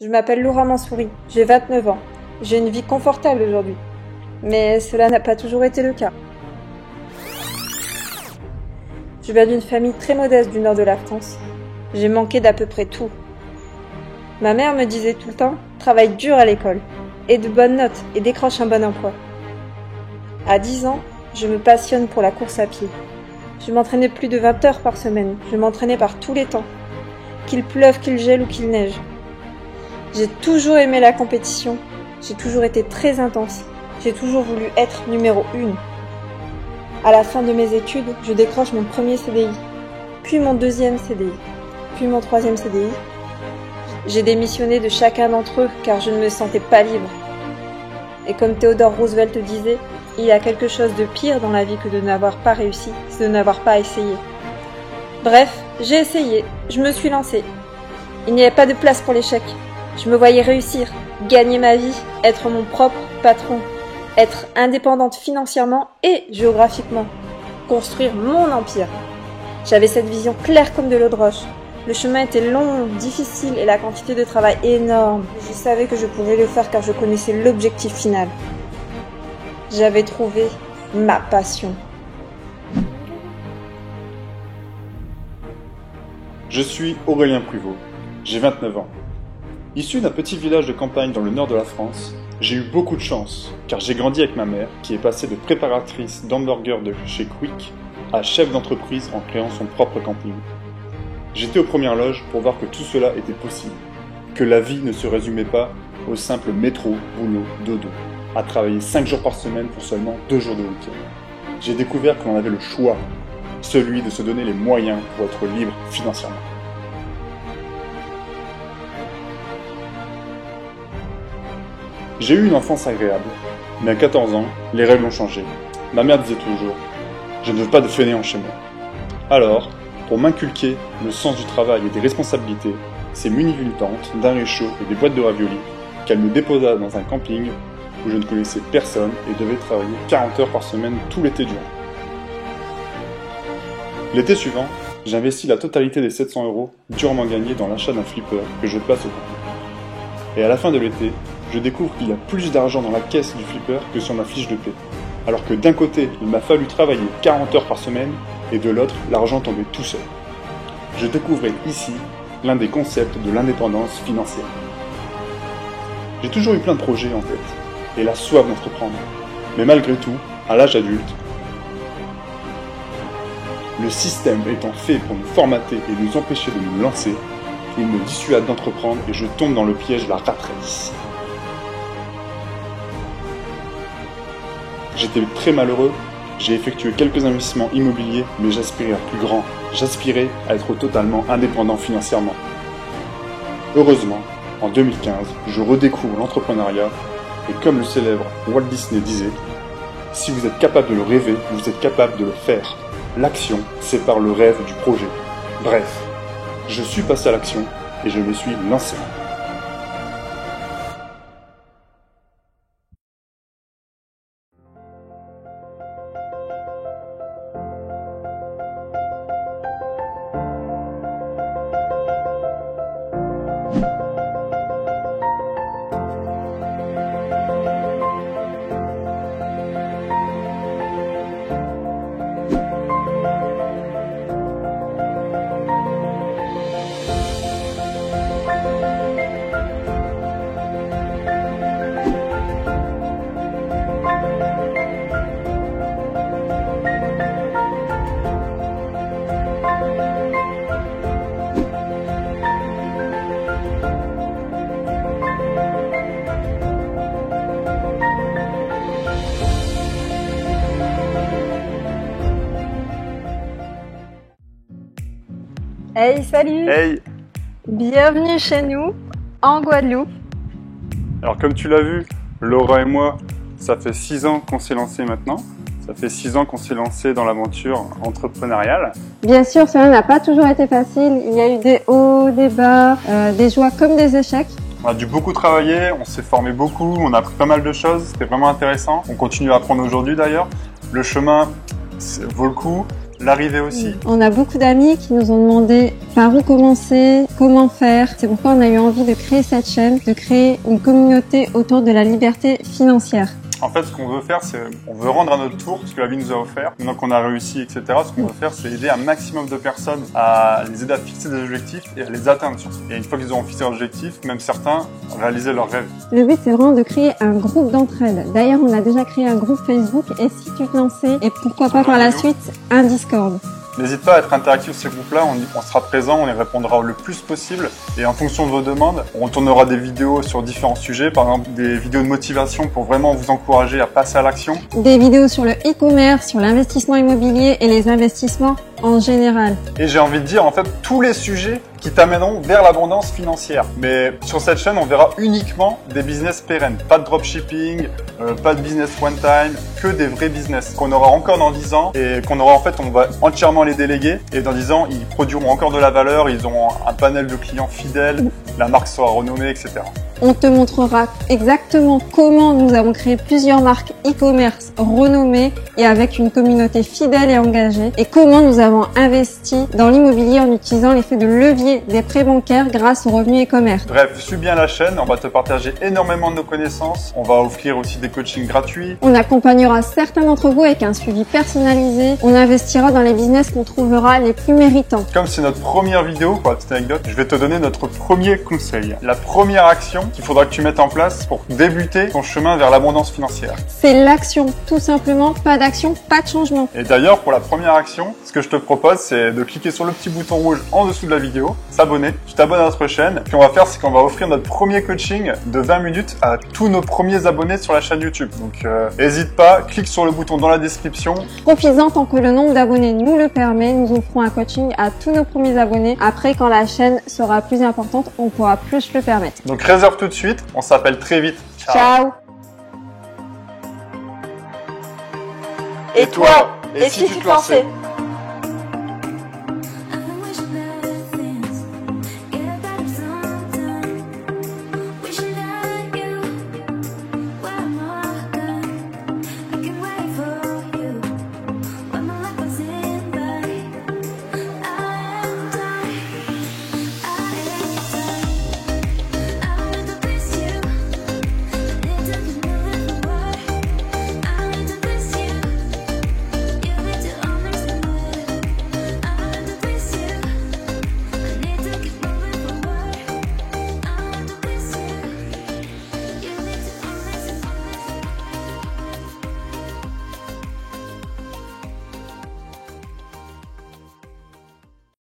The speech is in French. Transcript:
Je m'appelle Laura Mansouri, j'ai 29 ans. J'ai une vie confortable aujourd'hui. Mais cela n'a pas toujours été le cas. Je viens d'une famille très modeste du nord de la France. J'ai manqué d'à peu près tout. Ma mère me disait tout le temps, travaille dur à l'école, aie de bonnes notes et décroche un bon emploi. À 10 ans, je me passionne pour la course à pied. Je m'entraînais plus de 20 heures par semaine. Je m'entraînais par tous les temps. Qu'il pleuve, qu'il gèle ou qu'il neige. J'ai toujours aimé la compétition. J'ai toujours été très intense. J'ai toujours voulu être numéro 1. À la fin de mes études, je décroche mon premier CDI, puis mon deuxième CDI, puis mon troisième CDI. J'ai démissionné de chacun d'entre eux car je ne me sentais pas libre. Et comme Theodore Roosevelt disait, il y a quelque chose de pire dans la vie que de n'avoir pas réussi, c'est de n'avoir pas essayé. Bref, j'ai essayé, je me suis lancée. Il n'y avait pas de place pour l'échec. Je me voyais réussir, gagner ma vie, être mon propre patron, être indépendante financièrement et géographiquement, construire mon empire. J'avais cette vision claire comme de l'eau de roche. Le chemin était long, difficile et la quantité de travail énorme. Je savais que je pouvais le faire car je connaissais l'objectif final. J'avais trouvé ma passion. Je suis Aurélien Pruvot, j'ai 29 ans. Issu d'un petit village de campagne dans le nord de la France, j'ai eu beaucoup de chance, car j'ai grandi avec ma mère, qui est passée de préparatrice d'hamburgers de chez Quick à chef d'entreprise en créant son propre camping. J'étais aux premières loges pour voir que tout cela était possible, que la vie ne se résumait pas au simple métro, boulot, dodo, à travailler 5 jours par semaine pour seulement 2 jours de week-end. J'ai découvert que l'on avait le choix, celui de se donner les moyens pour être libre financièrement. J'ai eu une enfance agréable, mais à 14 ans, les règles ont changé. Ma mère disait toujours « Je ne veux pas de fainéants chez moi ». Alors, pour m'inculquer le sens du travail et des responsabilités, c'est muni d'une tente, d'un réchaud et des boîtes de raviolis qu'elle me déposa dans un camping où je ne connaissais personne et devais travailler 40 heures par semaine tout l'été durant. L'été suivant, j'investis la totalité des 700 € durement gagnés dans l'achat d'un flipper que je place au camping. Et à la fin de l'été, je découvre qu'il y a plus d'argent dans la caisse du flipper que sur ma fiche de paie. Alors que d'un côté, il m'a fallu travailler 40 heures par semaine, et de l'autre, l'argent tombait tout seul. Je découvrais ici l'un des concepts de l'indépendance financière. J'ai toujours eu plein de projets en tête, et la soif d'entreprendre. Mais malgré tout, à l'âge adulte, le système étant fait pour nous formater et nous empêcher de nous lancer, il me dissuade d'entreprendre et je tombe dans le piège de la rat race. J'étais très malheureux, j'ai effectué quelques investissements immobiliers, mais j'aspirais à plus grand. J'aspirais à être totalement indépendant financièrement. Heureusement, en 2015, je redécouvre l'entrepreneuriat et comme le célèbre Walt Disney disait, si vous êtes capable de le rêver, vous êtes capable de le faire. L'action sépare le rêve du projet. Bref, je suis passé à l'action et je me suis lancé. Hey, salut! Hey! Bienvenue chez nous, en Guadeloupe. Alors comme tu l'as vu, Laura et moi, ça fait 6 ans qu'on s'est lancé maintenant. Ça fait 6 ans qu'on s'est lancé dans l'aventure entrepreneuriale. Bien sûr, cela n'a pas toujours été facile. Il y a eu des hauts, des bas, des joies comme des échecs. On a dû beaucoup travailler, on s'est formé beaucoup, on a appris pas mal de choses, c'était vraiment intéressant. On continue à apprendre aujourd'hui d'ailleurs. Le chemin vaut le coup. l'arrivée aussi. On a beaucoup d'amis qui nous ont demandé par où commencer, comment faire. C'est pourquoi on a eu envie de créer cette chaîne, de créer une communauté autour de la liberté financière. En fait, ce qu'on veut faire, c'est on veut rendre à notre tour ce que la vie nous a offert. Maintenant qu'on a réussi, etc., ce qu'on veut faire, c'est aider un maximum de personnes à les aider à fixer des objectifs et à les atteindre surtout. Et une fois qu'ils auront fixé leurs objectifs, même certains, réaliser leurs rêves. Le but, c'est vraiment de créer un groupe d'entraide. D'ailleurs, on a déjà créé un groupe Facebook et si tu te lançais, et pourquoi pas par la suite, un Discord. N'hésite pas à être interactif sur ce groupe-là, on sera présent, on y répondra le plus possible et en fonction de vos demandes, on tournera des vidéos sur différents sujets, par exemple des vidéos de motivation pour vraiment vous encourager à passer à l'action. Des vidéos sur le e-commerce, sur l'investissement immobilier et les investissements en général. Et j'ai envie de dire en fait tous les sujets qui t'amèneront vers l'abondance financière. Mais sur cette chaîne, on verra uniquement des business pérennes. Pas de dropshipping, pas de business one time, que des vrais business qu'on aura encore dans 10 ans et qu'on aura en fait, on va entièrement les déléguer. Et dans 10 ans, ils produiront encore de la valeur, ils auront un panel de clients fidèles, la marque sera renommée, etc. On te montrera exactement comment nous avons créé plusieurs marques e-commerce renommées et avec une communauté fidèle et engagée et comment nous avons investi dans l'immobilier en utilisant l'effet de levier des prêts bancaires grâce aux revenus e-commerce. Bref, suis bien la chaîne, on va te partager énormément de nos connaissances, on va offrir aussi des coachings gratuits. On accompagnera certains d'entre vous avec un suivi personnalisé. On investira dans les business qu'on trouvera les plus méritants. Comme c'est notre première vidéo, pour la petite anecdote, je vais te donner notre premier conseil. La première action qu'il faudra que tu mettes en place pour débuter ton chemin vers l'abondance financière. C'est l'action, tout simplement. Pas d'action, pas de changement. Et d'ailleurs, pour la première action, ce que je te propose, c'est de cliquer sur le petit bouton rouge en dessous de la vidéo, s'abonner, tu t'abonnes à notre chaîne, puis on va faire, c'est qu'on va offrir notre premier coaching de 20 minutes à tous nos premiers abonnés sur la chaîne YouTube. Donc, n'hésite pas, clique sur le bouton dans la description. Profites-en tant que le nombre d'abonnés nous le permet. Nous offrons un coaching à tous nos premiers abonnés. Après, quand la chaîne sera plus importante, on pourra plus le permettre. Donc, réserve tout de suite, on s'appelle très vite. Ciao. Et toi, et si tu te lançais ?